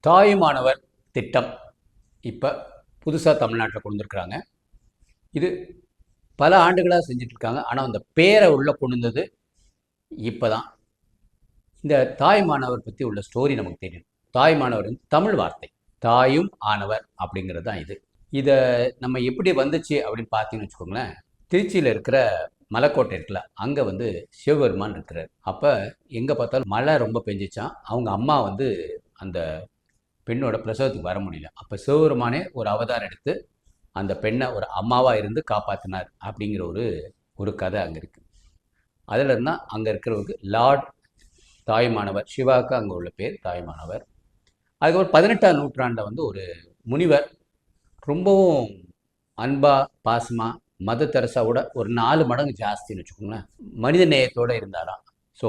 தாயுமானவர் திட்டம் இப்போ புதுசாக தமிழ்நாட்டில் கொண்டு வந்திருக்கிறாங்க. இது பல ஆண்டுகளாக செஞ்சிட்ருக்காங்க. ஆனால் அந்த பேரை உள்ளே கொண்டு வந்தது இப்போ தான். இந்த தாயுமானவர் பற்றி உள்ள ஸ்டோரி நமக்கு தெரியும். தாயுமானவர் தமிழ் வார்த்தை, தாயும் ஆனவர் அப்படிங்கிறது தான் இது. இதை நம்ம எப்படி வந்துச்சு அப்படின்னு பார்த்தீங்கன்னு வச்சுக்கோங்களேன். திருச்சியில் இருக்கிற மலைக்கோட்டை இருக்குல்ல, அங்கே சிவபெருமான் இருக்கிறார். அப்போ எங்கே பார்த்தாலும் மழை ரொம்ப பெஞ்சிச்சான். அவங்க அம்மா அந்த பெண்ணோட பிரசவத்துக்கு வர முடியல. அப்போ சிவபெருமானே ஒரு அவதாரம் எடுத்து அந்த பெண்ணை ஒரு அம்மாவாக இருந்து காப்பாற்றினார் அப்படிங்கிற ஒரு கதை அங்கே இருக்குது. அதில் இருந்தால் அங்கே இருக்கிறவருக்கு லார்ட் தாயுமானவர், சிவாவுக்கு அங்கே உள்ள பேர் தாயுமானவர். அதுக்கப்புறம் 18ஆம் நூற்றாண்டில் ஒரு முனிவர் ரொம்பவும் அன்பாக பாசமாக மதர் தெரசாவோட ஒரு 4 மடங்கு ஜாஸ்தின்னு வச்சுக்கோங்களேன், மனித நேயத்தோடு இருந்தாராம். ஸோ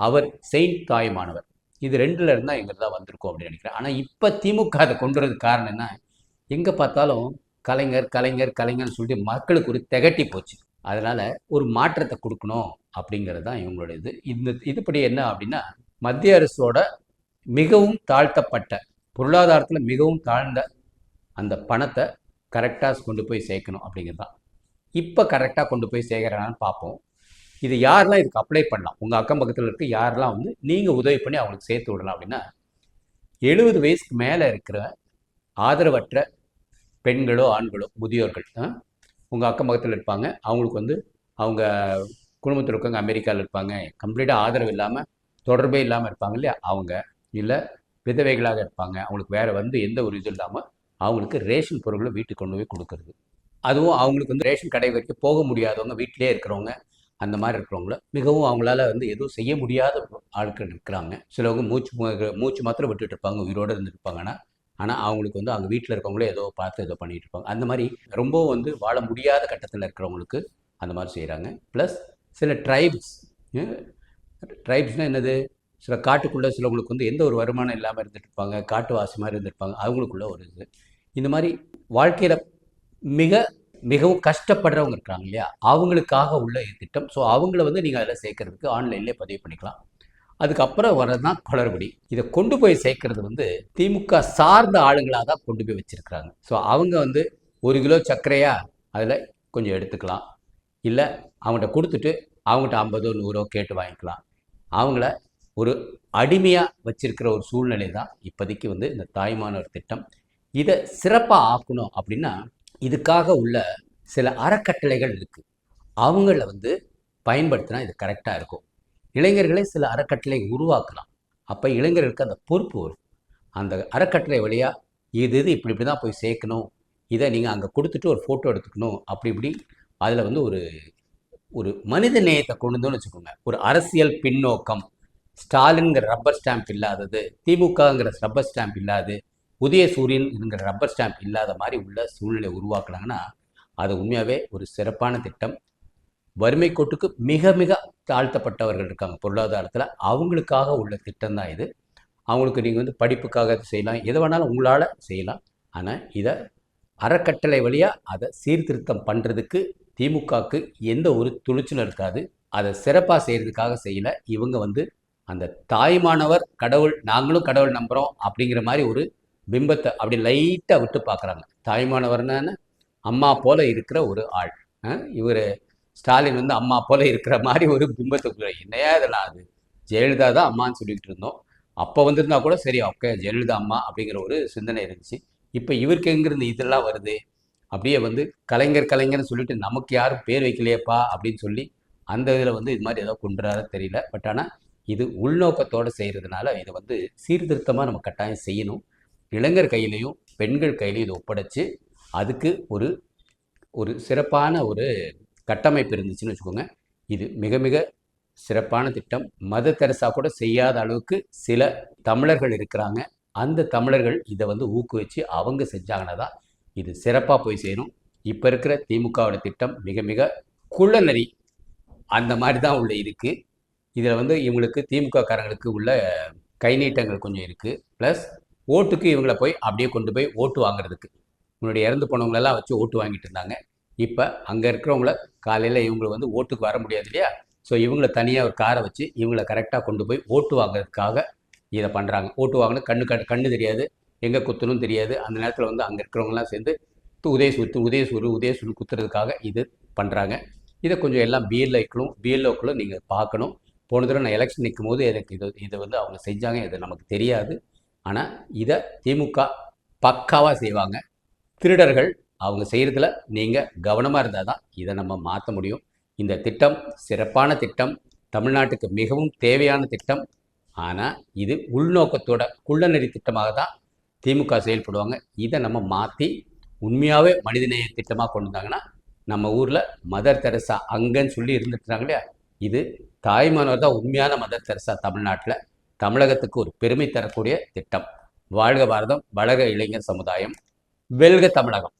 அவர் செயின்ட் தாயுமானவர். இது 2ல் இருந்தால் எங்களுக்கு தான் வந்திருக்கோம் அப்படின்னு நினைக்கிறேன். ஆனால் இப்போ திமுக அதை கொண்டு வரதுக்கு காரணம் என்ன, எங்கே பார்த்தாலும் கலைஞர் கலைஞர் கலைஞர்னு சொல்லிட்டு மக்களுக்கு ஒரு திகட்டி போச்சு. அதனால் ஒரு மாற்றத்தை கொடுக்கணும் அப்படிங்கிறது தான் இவங்களோட இது. இதுபடி என்ன அப்படின்னா, மத்திய அரசோட மிகவும் தாழ்த்தப்பட்ட, பொருளாதாரத்தில் மிகவும் தாழ்ந்த அந்த பணத்தை கரெக்டாக கொண்டு போய் சேர்க்கணும் அப்படிங்கிறது தான். இப்போ கரெக்டாக கொண்டு போய் சேர்க்குறான்னு பார்ப்போம். இது யாரெல்லாம் இதுக்கு அப்ளை பண்ணலாம், உங்கள் அக்கம் பக்கத்தில் இருக்க யாரெல்லாம் நீங்கள் உதவி பண்ணி அவங்களுக்கு சேர்த்து விடலாம் அப்படின்னா, 70 வயசுக்கு மேலே இருக்கிற ஆதரவற்ற பெண்களோ ஆண்களோ முதியோர்கள் உங்கள் அக்கம் பக்கத்தில் இருப்பாங்க. அவங்களுக்கு அவங்க குடும்பத்தில் இருக்கவங்க அமெரிக்காவில் இருப்பாங்க, கம்ப்ளீட்டாக ஆதரவு இல்லாமல் தொடர்பே இல்லாமல் இருப்பாங்க இல்லையா, அவங்க இல்லை விதவைகளாக இருப்பாங்க. அவங்களுக்கு வேறு எந்த ஒரு இது இல்லாமல் அவங்களுக்கு ரேஷன் பொருட்களை வீட்டுக்கு கொண்டு போய் கொடுக்குறது. அதுவும் அவங்களுக்கு ரேஷன் கடை வரைக்கும் போக முடியாதவங்க, வீட்டிலே இருக்கிறவங்க, அந்த மாதிரி இருக்கிறவங்கள மிகவும் அவங்களால எதுவும் செய்ய முடியாத ஆட்கள் இருக்கிறாங்க. சிலவங்க மூச்சு மாத்திரம் விட்டுட்டு இருப்பாங்க, உயிரோடு இருந்துருப்பாங்கன்னா. ஆனால் அவங்களுக்கு அவங்க வீட்டில் இருக்கவங்களே ஏதோ பார்த்து ஏதோ பண்ணிகிட்டு இருப்பாங்க. அந்த மாதிரி ரொம்பவும் வாழ முடியாத கட்டத்தில் இருக்கிறவங்களுக்கு அந்த மாதிரி செய்கிறாங்க. ப்ளஸ் சில ட்ரைப்ஸ்னால் என்னது, சில காட்டுக்குள்ளே சிலவங்களுக்கு எந்த ஒரு வருமானம் இல்லாமல் இருந்துட்டு இருப்பாங்க, காட்டுவாசி மாதிரி இருந்திருப்பாங்க. அவங்களுக்குள்ள ஒரு இது. இந்த மாதிரி வாழ்க்கையில் மிகவும் கஷ்டப்படுறவங்க இருக்கிறாங்க இல்லையா, அவங்களுக்காக உள்ள திட்டம். ஸோ அவங்கள நீங்கள் அதில் சேர்க்கறதுக்கு ஆன்லைன்லேயே பதிவு பண்ணிக்கலாம். அதுக்கப்புறம் வரதான் குளறுபடி. இதை கொண்டு போய் சேர்க்கறது திமுக சார்ந்த ஆளுங்களாக தான் கொண்டு போய் வச்சிருக்கிறாங்க. ஸோ அவங்க 1 கிலோ சர்க்கரையா அதில் கொஞ்சம் எடுத்துக்கலாம், இல்லை அவங்கள்ட்ட கொடுத்துட்டு அவங்ககிட்ட 50 100 கேட்டு வாங்கிக்கலாம். அவங்கள ஒரு அடிமையாக வச்சிருக்கிற ஒரு சூழ்நிலை தான் இப்போதைக்கு இந்த தாயுமானவர் திட்டம். இதை சிறப்பாக ஆக்கணும் அப்படின்னா, இதுக்காக உள்ள சில அறக்கட்டளைகள் இருக்குது. அவங்கள பயன்படுத்தினா இது கரெக்டாக இருக்கும். இளைஞர்களே சில அறக்கட்டளை உருவாக்கலாம். அப்போ இளைஞர்களுக்கு அந்த பொறுப்பு வரும். அந்த அறக்கட்டளை வழியாக இது இப்படி தான் போய் சேர்க்கணும், இதை நீங்கள் அங்கே கொடுத்துட்டு ஒரு ஃபோட்டோ எடுத்துக்கணும், இப்படி அதில் ஒரு மனித நேயத்தை கொண்டு வந்தோன்னு வச்சுக்கோங்க. ஒரு அரசியல் பின்னோக்கம், ஸ்டாலின்கிற ரப்பர் ஸ்டாம்ப் இல்லாதது, திமுகங்கிற ரப்பர் ஸ்டாம்ப் இல்லாது, உதயசூரியன்ங்கிற ரப்பர் ஸ்டாம்ப் இல்லாத மாதிரி உள்ள சூழ்நிலை உருவாக்குனாங்கன்னா அது உண்மையாகவே ஒரு சிறப்பான திட்டம். வறுமை கோட்டுக்கு மிக மிக தாழ்த்தப்பட்டவர்கள் இருக்காங்க பொருளாதாரத்தில், அவங்களுக்காக உள்ள திட்டம் தான் இது. அவங்களுக்கு நீங்கள் படிப்புக்காக செய்யலாம், எது வேணாலும் உங்களால் செய்யலாம். ஆனால் இதை அறக்கட்டளை வழியாக அதை சீர்திருத்தம் பண்ணுறதுக்கு திமுகவுக்கு எந்த ஒரு துணிச்சலும் இருக்காது. அதை சிறப்பாக செய்கிறதுக்காக செய்யலை. இவங்க அந்த தாயுமானவர் கடவுள், நாங்களும் கடவுள் நம்புகிறோம் அப்படிங்கிற மாதிரி ஒரு பிம்பத்தை அப்படி லைட்டாக விட்டு பார்க்குறாங்க. தாயுமானவர்னு அம்மா போல் இருக்கிற ஒரு ஆள். இவர் ஸ்டாலின் அம்மா போல் இருக்கிற மாதிரி ஒரு பிம்பத்துக்குள்ள என்னையா இதெல்லாம், அது ஜெயலலிதா தான் அம்மான்னு சொல்லிக்கிட்டு இருந்தோம். அப்போ வந்திருந்தா கூட சரி, ஓகே ஜெயலலிதா அம்மா அப்படிங்கிற ஒரு சிந்தனை இருந்துச்சு. இப்போ இவருக்கு எங்கிருந்து இதெல்லாம் வருது, அப்படியே கலைஞர் கலைஞர்னு சொல்லிட்டு நமக்கு யாரும் பேர் வைக்கலையப்பா அப்படின்னு சொல்லி அந்த இதில் இது மாதிரி ஏதோ கொண்டுறாரு தெரியல. பட் ஆனால் இது உள்நோக்கத்தோடு செய்கிறதுனால இதை சீர்திருத்தமாக நம்ம கட்டாயம் செய்யணும். இளைஞர் கையிலையும் பெண்கள் கையிலையும் இதை ஒப்படைச்சு அதுக்கு ஒரு சிறப்பான ஒரு கட்டமைப்பு இருந்துச்சுன்னு வச்சுக்கோங்க. இது மிக மிக சிறப்பான திட்டம். மதர் தெரசா கூட செய்யாத அளவுக்கு சில தமிழர்கள் இருக்கிறாங்க. அந்த தமிழர்கள் இதை ஊக்குவிச்சு அவங்க செஞ்சாங்கன்னா தான் இது சிறப்பாக போய் சேரும். இப்போ இருக்கிற திமுகவோட திட்டம் மிக மிக குள்ளநரி அந்த மாதிரி தான் உள்ள இருக்குது. இதில் இவங்களுக்கு திமுக காரங்களுக்கு உள்ள கை நீட்டங்கள் கொஞ்சம் இருக்குது. ப்ளஸ் ஓட்டுக்கு இவங்களை போய் அப்படியே கொண்டு போய் ஓட்டு வாங்குறதுக்கு, முன்னாடி இறந்து போனவங்களெல்லாம் வச்சு ஓட்டு வாங்கிட்டு இருந்தாங்க. இப்போ அங்கே இருக்கிறவங்கள காலையில் இவங்களை ஓட்டுக்கு வர முடியாது இல்லையா, ஸோ இவங்களை தனியாக ஒரு காரை வச்சு இவங்களை கரெக்டாக கொண்டு போய் ஓட்டு வாங்குறதுக்காக இதை பண்ணுறாங்க. ஓட்டு வாங்கினா கண்ணு தெரியாது, எங்கே குத்தணும் தெரியாது. அந்த நேரத்தில் வந்து அங்கே இருக்கிறவங்கலாம் சேர்ந்து உதயசூரு குத்துறதுக்காக இது பண்ணுறாங்க. இதை கொஞ்சம் எல்லாம் பிஎல்ஓக்களும் நீங்கள் பார்க்கணும். போன தடவை நான் எலெக்ஷன் நிற்கும் போது எனக்கு இதை வந்து அவங்க செஞ்சாங்க, இது நமக்கு தெரியாது. ஆனால் இதை திமுக பக்காவாக செய்வாங்க. திருடர்கள் அவங்க செய்கிறதுல நீங்கள் கவனமாக இருந்தால் தான் இதை நம்ம மாற்ற முடியும். இந்த திட்டம் சிறப்பான திட்டம், தமிழ்நாட்டுக்கு மிகவும் தேவையான திட்டம். ஆனால் இது உள்நோக்கத்தோட குள்ளநெறி திட்டமாக தான் திமுக செயல்படுவாங்க. இதை நம்ம மாற்றி உண்மையாகவே மனிதநேய திட்டமாக கொண்டு வந்தாங்கன்னா நம்ம ஊரில் மதர் தெரசா அங்கன்னு சொல்லி இருந்துட்டுறாங்க இல்லையா, இது தாய்மானவர் தான் உண்மையான மதர் தெரசா தமிழ்நாட்டில். தமிழகத்துக்கு ஒரு பெருமை தரக்கூடிய திட்டம். வாழ்க பாரதம், வளர்க இளைஞர் சமுதாயம், வெல்க தமிழகம்.